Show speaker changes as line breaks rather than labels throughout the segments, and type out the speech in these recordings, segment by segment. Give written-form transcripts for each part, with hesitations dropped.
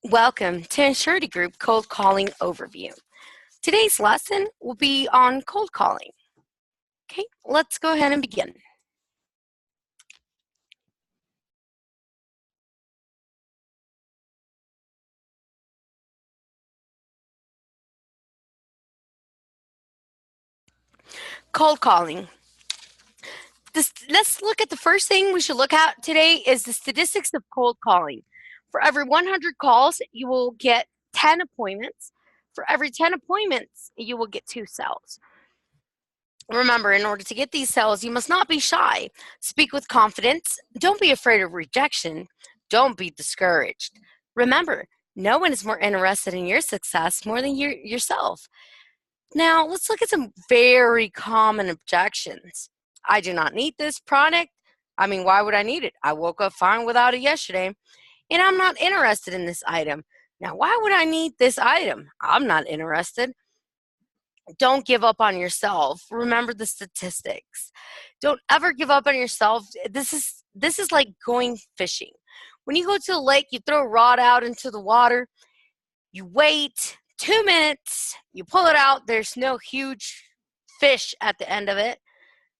Welcome to Insurity Group Cold Calling Overview. Today's lesson will be on cold calling. Okay, let's go ahead and begin. Cold calling. Let's look at the first thing we should look at today is the statistics of cold calling. For every 100 calls, you will get 10 appointments. For every 10 appointments, you will get 2 sales. Remember, in order to get these sales, you must not be shy. Speak with confidence. Don't be afraid of rejection. Don't be discouraged. Remember, no one is more interested in your success more than yourself. Now, let's look at some very common objections. I do not need this product. I mean, why would I need it? I woke up fine without it yesterday, and I'm not interested in this item. Now, why would I need this item? I'm not interested. Don't give up on yourself. Remember the statistics. Don't ever give up on yourself. This is like going fishing. When you go to the lake, you throw a rod out into the water, you wait 2 minutes, you pull it out, there's no huge fish at the end of it.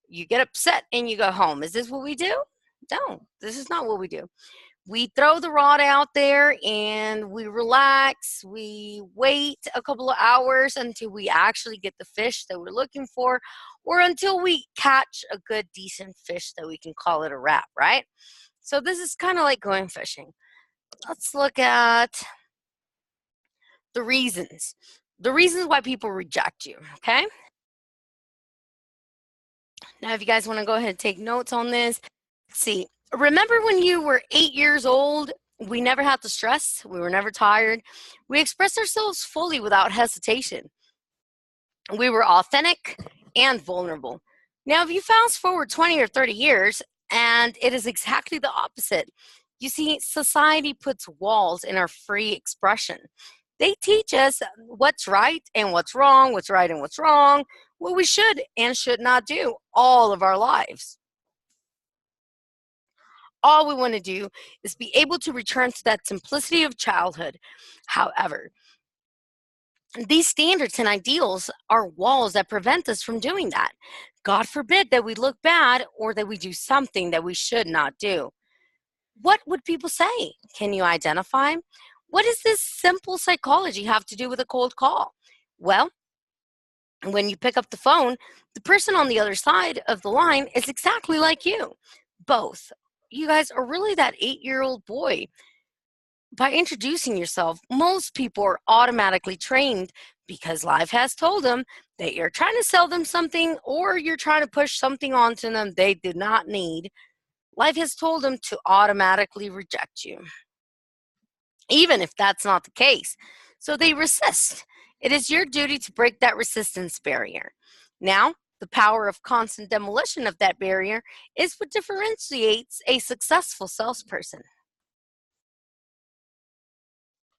You get upset and you go home. Is this what we do? No, this is not what we do. We throw the rod out there and we relax. We wait a couple of hours until we actually get the fish that we're looking for, or until we catch a good, decent fish that we can call it a wrap, right? So this is kind of like going fishing. Let's look at the reasons. The reasons why people reject you, okay? Now, if you guys want to go ahead and take notes on this, see, remember when you were 8 years old? We never had to stress. We were never tired. We expressed ourselves fully without hesitation. We were authentic and vulnerable. Now, if you fast forward 20 or 30 years, and it is exactly the opposite. You see, society puts walls in our free expression. They teach us what's right and what's wrong, what's right and what's wrong, what we should and should not do all of our lives. All we want to do is be able to return to that simplicity of childhood. However, these standards and ideals are walls that prevent us from doing that. God forbid that we look bad or that we do something that we should not do. What would people say? Can you identify? What does this simple psychology have to do with a cold call? Well, when you pick up the phone, the person on the other side of the line is exactly like you. Both. You guys are really that 8-year-old boy. By introducing yourself, most people are automatically trained because life has told them that you're trying to sell them something or you're trying to push something onto them they do not need. Life has told them to automatically reject you, even if that's not the case. So they resist. It is your duty to break that resistance barrier. Now, the power of constant demolition of that barrier is what differentiates a successful salesperson.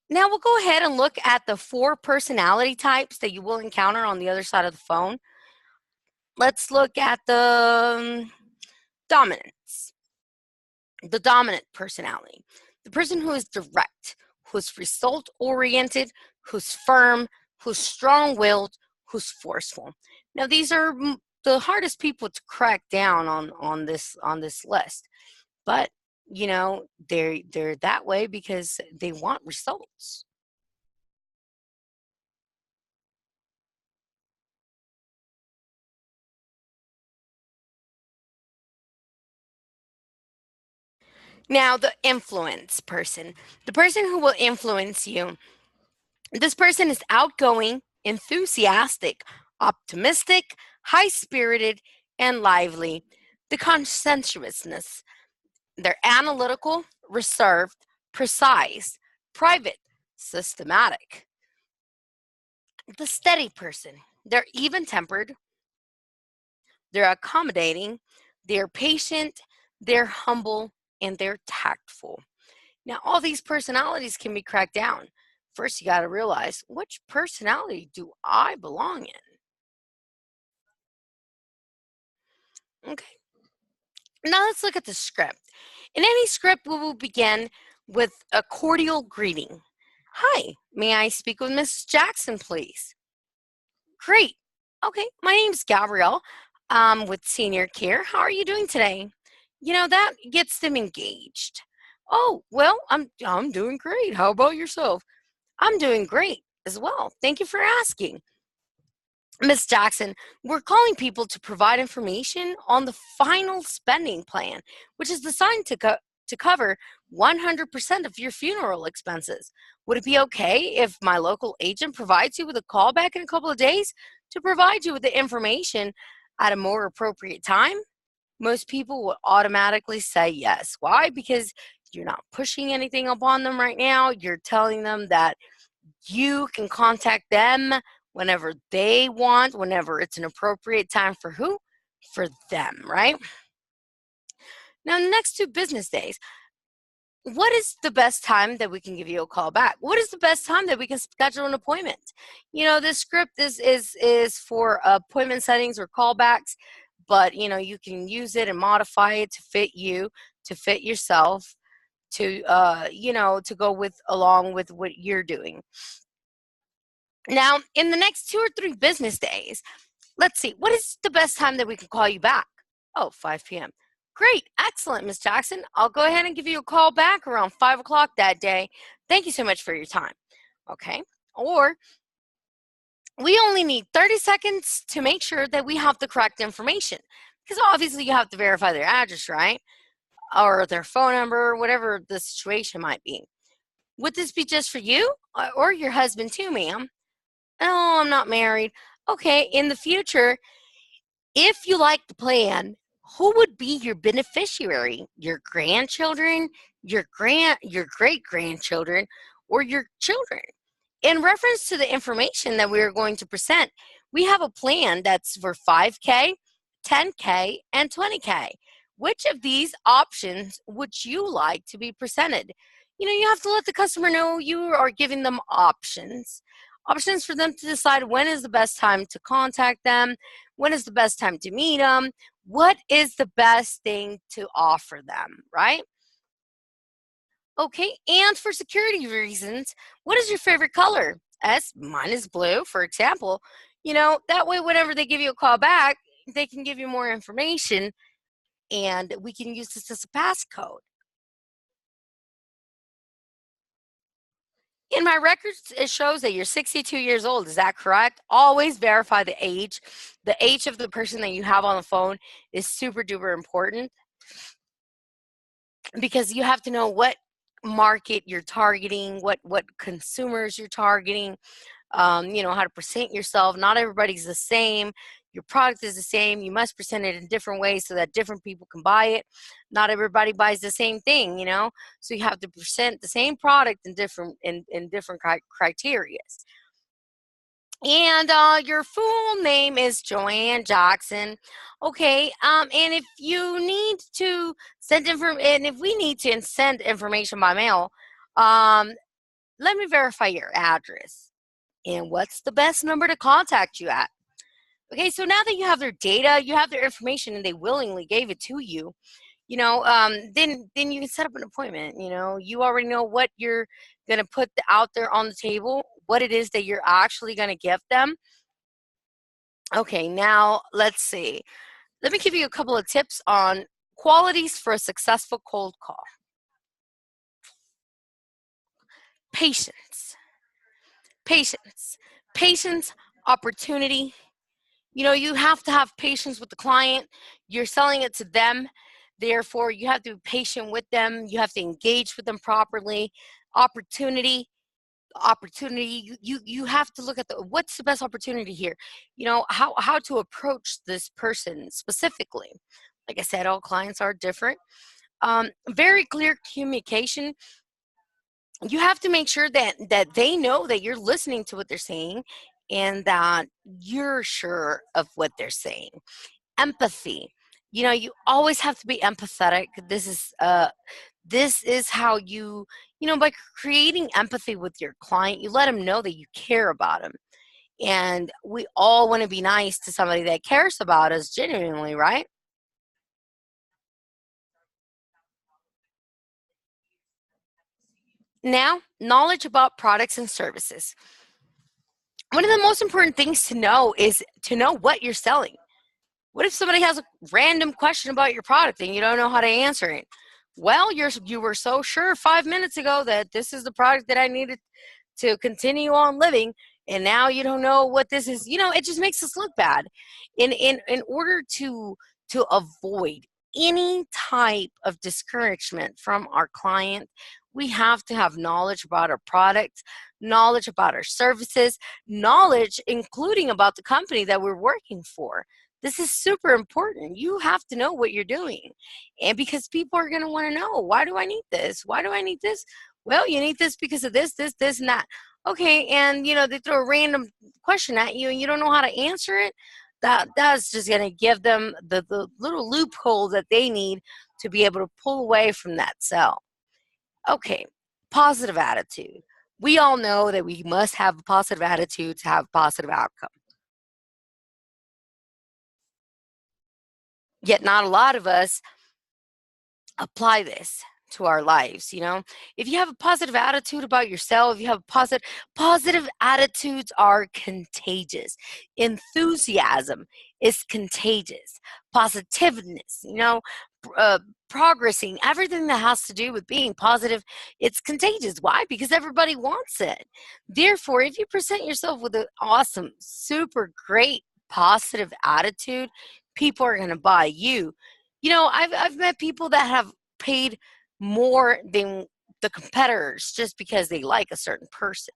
Now we'll go ahead and look at the 4 personality types that you will encounter on the other side of the phone. Let's look at the dominance, the dominant personality, the person who is direct, who's result oriented, who's firm, who's strong willed, who's forceful. Now these are the hardest people to crack down on this list, but they're that way because they want results. Now, the influence person, the person who will influence you, this person is outgoing, enthusiastic, optimistic, high spirited, and lively. The conscientiousness, they're analytical, reserved, precise, private, systematic. The steady person, they're even tempered, they're accommodating, they're patient, they're humble, and they're tactful. Now, all these personalities can be cracked down. First, you got to realize, which personality do I belong in? Okay. Now let's look at the script. In any script, we will begin with a cordial greeting. Hi, may I speak with Miss Jackson, please? Great. Okay, my name's Gabrielle. With Senior Care. How are you doing today? That gets them engaged. Oh, well, I'm doing great. How about yourself? I'm doing great as well. Thank you for asking. Miss Jackson, we're calling people to provide information on the final spending plan, which is designed to cover 100% of your funeral expenses. Would it be okay if my local agent provides you with a call back in a couple of days to provide you with the information at a more appropriate time? Most people will automatically say yes. Why? Because you're not pushing anything upon them right now. You're telling them that you can contact them whenever they want, whenever it's an appropriate time for who? For them, right? Now, the next 2 business days, what is the best time that we can give you a call back? What is the best time that we can schedule an appointment? This script is for appointment settings or callbacks, but you can use it and modify it to fit you, to fit yourself, to go with along with what you're doing. Now, in the next 2 or 3 business days, let's see, what is the best time that we can call you back? Oh, 5 p.m. Great. Excellent, Miss Jackson. I'll go ahead and give you a call back around 5 o'clock that day. Thank you so much for your time. Okay. Or we only need 30 seconds to make sure that we have the correct information. Because obviously you have to verify their address, right? Or their phone number, whatever the situation might be. Would this be just for you or your husband too, ma'am? Oh, I'm not married. Okay, in the future, if you like the plan, who would be your beneficiary? Your grandchildren, your great grandchildren, or your children? In reference to the information that we are going to present, we have a plan that's for 5K, 10K, and 20K. Which of these options would you like to be presented? You have to let the customer know you are giving them options. Options for them to decide when is the best time to contact them, when is the best time to meet them, what is the best thing to offer them, right? Okay, and for security reasons, what is your favorite color? Mine is blue, for example. That way, whenever they give you a call back, they can give you more information and we can use this as a passcode. In my records, it shows that you're 62 years old. Is that correct? Always verify the age. The age of the person that you have on the phone is super duper important because you have to know what market you're targeting, what consumers you're targeting, how to present yourself. Not everybody's the same. Your product is the same. You must present it in different ways so that different people can buy it. Not everybody buys the same thing. So you have to present the same product in different criteria. And your full name is Joanne Jackson. Okay. And if you need to and if we need to send information by mail, um, let me verify your address. And what's the best number to contact you at? Okay, so now that you have their data, you have their information, and they willingly gave it to you, then you can set up an appointment. You already know what you're gonna put out there on the table, what it is that you're actually gonna give them. Okay, now let's see. Let me give you a couple of tips on qualities for a successful cold call. Patience, patience, patience, opportunity. You have to have patience with the client. You're selling it to them. Therefore, you have to be patient with them. You have to engage with them properly. Opportunity, opportunity. You have to look at what's the best opportunity here. How to approach this person specifically. Like I said, all clients are different. Very clear communication. You have to make sure that they know that you're listening to what they're saying and that you're sure of what they're saying. Empathy. You always have to be empathetic. This is how by creating empathy with your client, you let them know that you care about them. And we all want to be nice to somebody that cares about us genuinely, right? Now, knowledge about products and services. One of the most important things to know is to know what you're selling. What if somebody has a random question about your product and you don't know how to answer it? Well, you were so sure 5 minutes ago that this is the product that I needed to continue on living, and now you don't know what this is. It just makes us look bad. In order to avoid any type of discouragement from our client, we have to have knowledge about our products, knowledge about our services, knowledge including about the company that we're working for. This is super important. You have to know what you're doing. And because people are going to want to know, why do I need this? Why do I need this? Well, you need this because of this, and that. Okay, and they throw a random question at you and you don't know how to answer it. That's just going to give them the little loophole that they need to be able to pull away from that sell. Okay, positive attitude. We all know that we must have a positive attitude to have a positive outcome. Yet not a lot of us apply this to our lives. If you have a positive attitude about yourself, if you have a positive attitudes are contagious. Enthusiasm is contagious. Positiveness, uh, progressing, everything that has to do with being positive, it's contagious. Why? Because everybody wants it. Therefore, if you present yourself with an awesome, super great positive attitude, people are going to buy you. I've met people that have paid more than the competitors just because they like a certain person.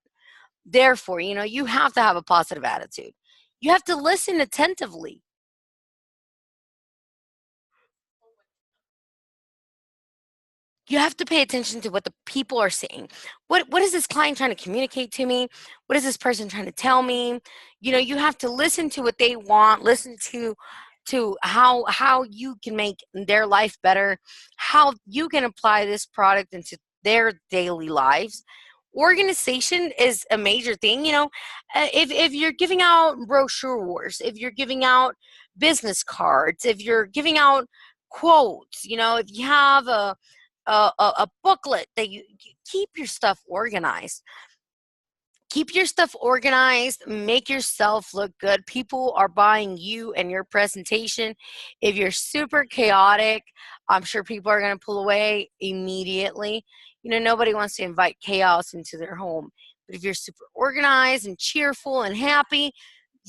Therefore, you have to have a positive attitude. You have to listen attentively. You have to pay attention to what the people are saying. What is this client trying to communicate to me? What is this person trying to tell me? You have to listen to what they want, listen to how you can make their life better, how you can apply this product into their daily lives. Organization is a major thing. If you're giving out brochures, if you're giving out business cards, if you're giving out quotes, if you have a booklet that you keep your stuff organized. Keep your stuff organized, make yourself look good. People are buying you and your presentation. If you're super chaotic, I'm sure people are going to pull away immediately. Nobody wants to invite chaos into their home. But if you're super organized and cheerful and happy,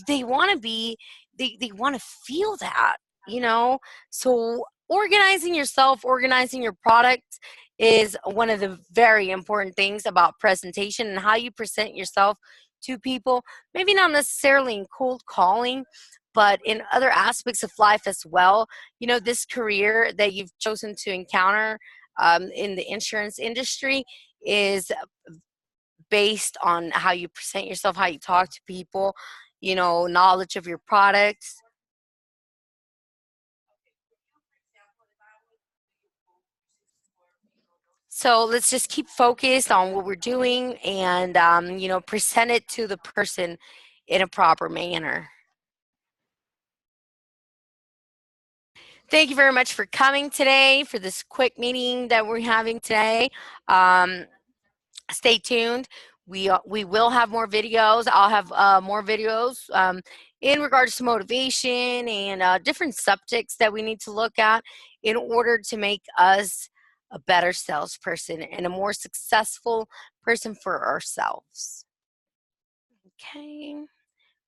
they want to be, they want to feel that, so organizing yourself, organizing your product is one of the very important things about presentation and how you present yourself to people. Maybe not necessarily in cold calling, but in other aspects of life as well. This career that you've chosen to encounter in the insurance industry is based on how you present yourself, how you talk to people, knowledge of your products. So let's just keep focused on what we're doing and, present it to the person in a proper manner. Thank you very much for coming today for this quick meeting that we're having today. Um, Stay tuned. We will have more videos. I'll have more videos in regards to motivation and different subjects that we need to look at in order to make us a better salesperson and a more successful person for ourselves. Okay.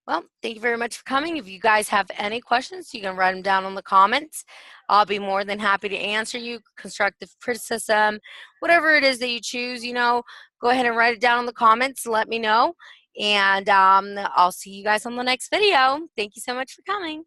Well, thank you very much for coming. If you guys have any questions, you can write them down in the comments. I'll be more than happy to answer you. Constructive criticism, whatever it is that you choose, go ahead and write it down in the comments. Let me know. And I'll see you guys on the next video. Thank you so much for coming.